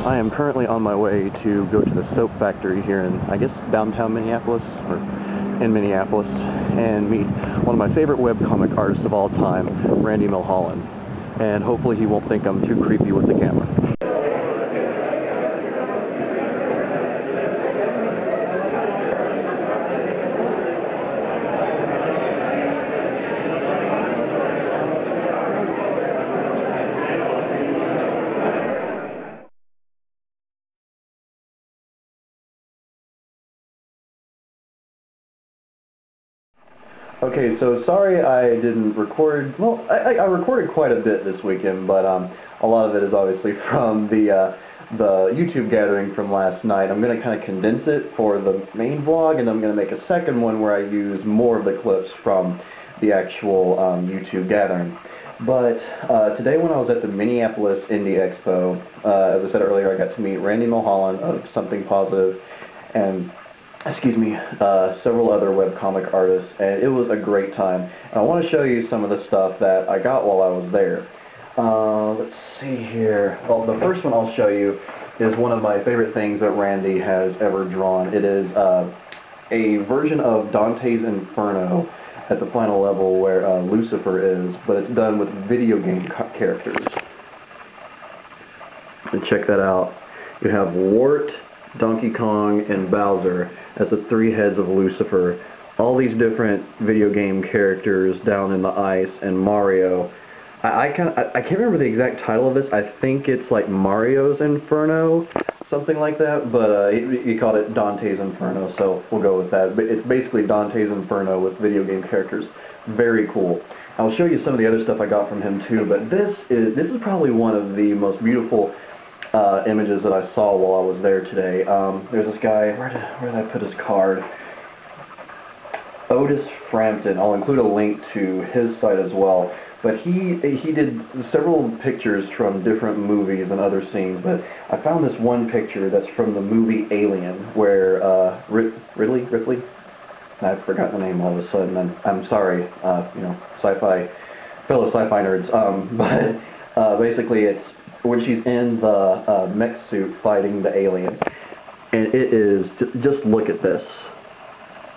I am currently on my way to go to the soap factory here in, I guess, downtown Minneapolis, or in Minneapolis, and meet one of my favorite webcomic artists of all time, Randy Milholland. And hopefully he won't think I'm too creepy with the camera. Okay, so sorry I didn't record, well, I recorded quite a bit this weekend, but a lot of it is obviously from the YouTube gathering from last night. I'm going to kind of condense it for the main vlog, and I'm going to make a second one where I use more of the clips from the actual YouTube gathering. But today when I was at the Minneapolis Indie Expo, as I said earlier, I got to meet Randy Milholland of Something Positive, and several other webcomic artists, and it was a great time. And I want to show you some of the stuff that I got while I was there. Let's see here. Well, the first one I'll show you is one of my favorite things that Randy has ever drawn. It is a version of Dante's Inferno at the final level where Lucifer is, but it's done with video game characters. And check that out. You have Wart, Donkey Kong, and Bowser as the three heads of Lucifer. All these different video game characters down in the ice, and Mario. I can't remember the exact title of this. I think it's like Mario's Inferno, something like that, but he called it Dante's Inferno, so we'll go with that. But it's basically Dante's Inferno with video game characters. Very cool. I'll show you some of the other stuff I got from him too, but this is probably one of the most beautiful images that I saw while I was there today. There's this guy, where did I put his card? Otis Frampton. I'll include a link to his site as well. But he did several pictures from different movies and other scenes, but I found this one picture that's from the movie Alien, where Ripley? I've forgotten the name all of a sudden. I'm sorry, fellow sci-fi nerds. But basically it's when she's in the mech suit fighting the alien, and it is, just look at this.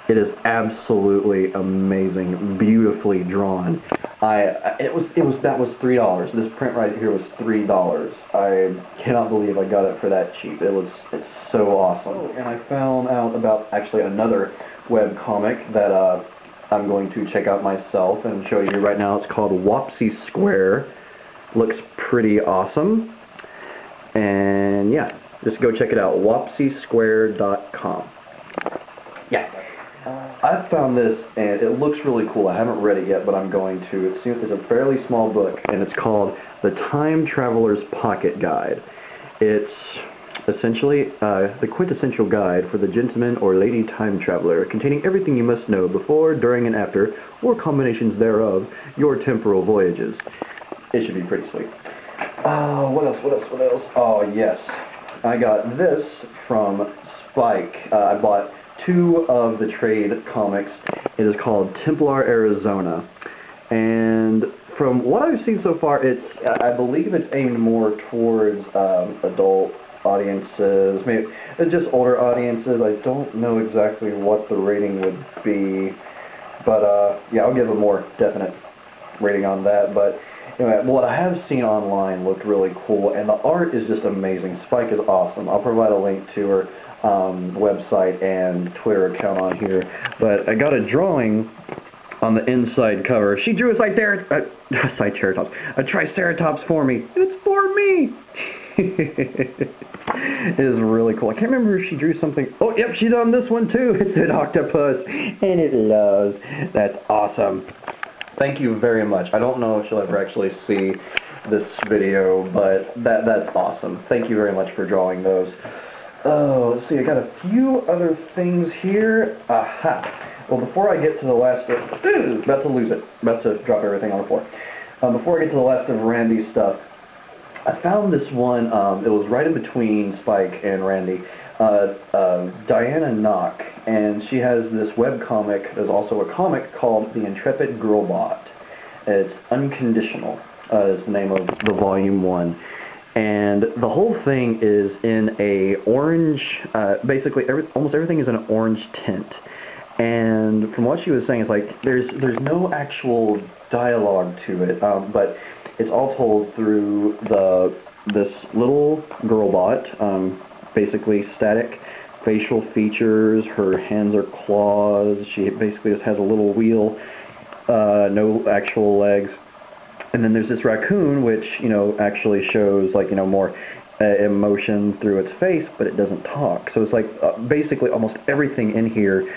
It is absolutely amazing, beautifully drawn. That was $3. This print right here was $3. I cannot believe I got it for that cheap. It's so awesome. Oh, and I found out about actually another web comic that I'm going to check out myself and show you right now. It's called Wopsy Square. Looks pretty awesome, and yeah, just go check it out, wopsysquare.com. Yeah, I found this and it looks really cool. I haven't read it yet, but I'm going to. It's a fairly small book, and it's called The Time Traveler's Pocket Guide. It's essentially the quintessential guide for the gentleman or lady time traveler, containing everything you must know before, during, and after, or combinations thereof, your temporal voyages. It should be pretty sweet. What else? Oh, yes. I got this from Spike. I bought 2 of the trade comics. It is called Templar, Arizona. And from what I've seen so far, I believe it's aimed more towards adult audiences, maybe just older audiences. I don't know exactly what the rating would be, but yeah, I'll give a more definite rating on that. But anyway, what I have seen online looked really cool, and the art is just amazing. Spike is awesome. I'll provide a link to her website and Twitter account on here. But I got a drawing on the inside cover. She drew a Triceratops for me. It's for me! It is really cool. I can't remember if she drew something. Oh, yep, she's on this one too. It's an octopus, and it loves. That's awesome. Thank you very much. I don't know if she'll ever actually see this video, but that's awesome. Thank you very much for drawing those. Oh, let's see, I got a few other things here. Aha! Well, before I get to the last of... about to lose it. About to drop everything on the floor. Before I get to the last of Randy's stuff, I found this one, it was right in between Spike and Randy, Diana Nock, and she has this webcomic. There's also a comic called The Intrepid Girlbot. It's Unconditional, is the name of the volume 1. And the whole thing is in a orange, basically almost everything is in an orange tint. And from what she was saying, it's like there's no actual dialogue to it, but it's all told through this little girl bot, basically static facial features. Her hands are claws. She basically just has a little wheel, no actual legs. And then there's this raccoon, which, you know, actually shows, like, you know, more emotion through its face, but it doesn't talk. So it's like basically almost everything in here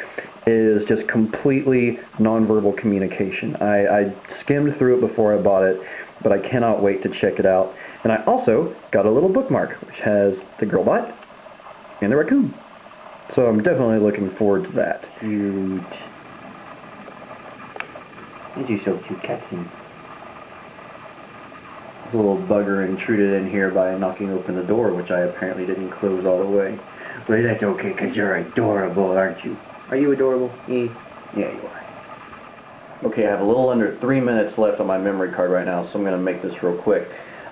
is just completely nonverbal communication. I skimmed through it before I bought it, but I cannot wait to check it out. And I also got a little bookmark, which has the girl bot and the raccoon. So I'm definitely looking forward to that. Cute. You're so cute, Captain. A little bugger intruded in here by knocking open the door, which I apparently didn't close all the way. Well, that's okay, because you're adorable, aren't you? Are you adorable? Yeah, you are. Okay, I have a little under 3 minutes left on my memory card right now, so I'm going to make this real quick.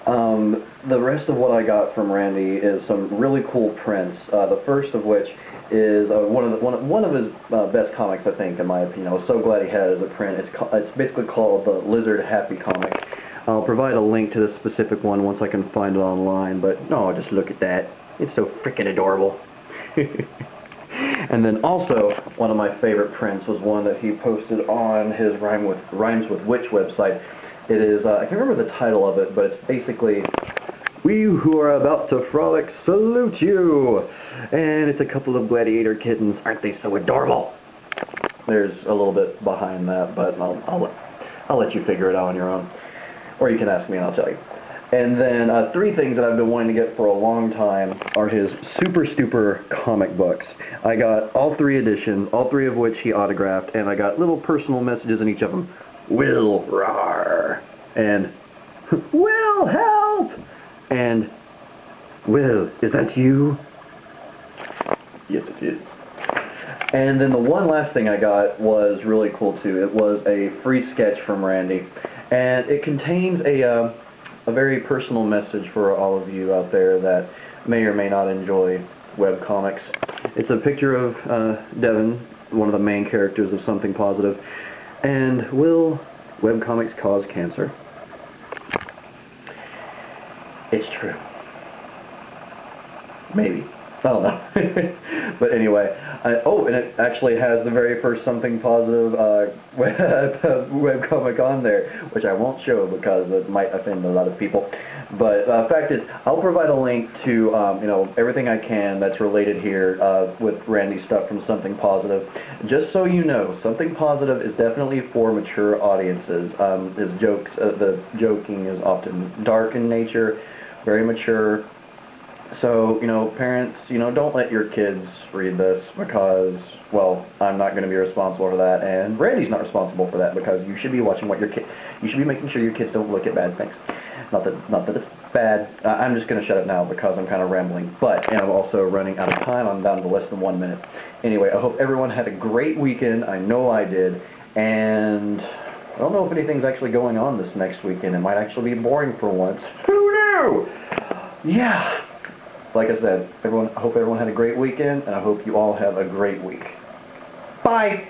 The rest of what I got from Randy is some really cool prints. The first of which is one of his best comics, I think, in my opinion. I was so glad he had it as a print. It's basically called the Lizard Happy comic. I'll provide a link to this specific one once I can find it online, but oh, just look at that. It's so freaking adorable. And then also, one of my favorite prints was one that he posted on his Rhymes with Witch website. It is, I can't remember the title of it, but it's basically, "We who are about to frolic salute you!" And it's a couple of gladiator kittens. Aren't they so adorable? There's a little bit behind that, but I'll let you figure it out on your own. Or you can ask me and I'll tell you. And then 3 things that I've been wanting to get for a long time are his Super Stuper comic books. I got all 3 editions, all 3 of which he autographed, and I got little personal messages in each of them. "Will, rawr," and "Will, help," and "Will, is that you?" Yes, it is. And then the one last thing I got was really cool too. It was a free sketch from Randy, and it contains a very personal message for all of you out there that may or may not enjoy webcomics. It's a picture of Devin, one of the main characters of Something Positive, and "Will webcomics cause cancer?" It's true. Maybe. I don't know. But anyway, and it actually has the very first Something Positive webcomic on there, which I won't show because it might offend a lot of people. But the fact is, I'll provide a link to you know, everything I can that's related here with Randy's stuff from Something Positive. Just so you know, Something Positive is definitely for mature audiences. His jokes, the joking is often dark in nature, very mature. So, you know, parents, you know, don't let your kids read this because, well, I'm not going to be responsible for that, and Randy's not responsible for that because you should be watching what you should be making sure your kids don't look at bad things. Not that it's bad. I'm just going to shut it now because I'm kind of rambling, and I'm also running out of time. I'm down to less than 1 minute. Anyway, I hope everyone had a great weekend. I know I did, and I don't know if anything's actually going on this next weekend. It might actually be boring for once. Who knew? Yeah. Like I said, I hope everyone had a great weekend, and I hope you all have a great week. Bye!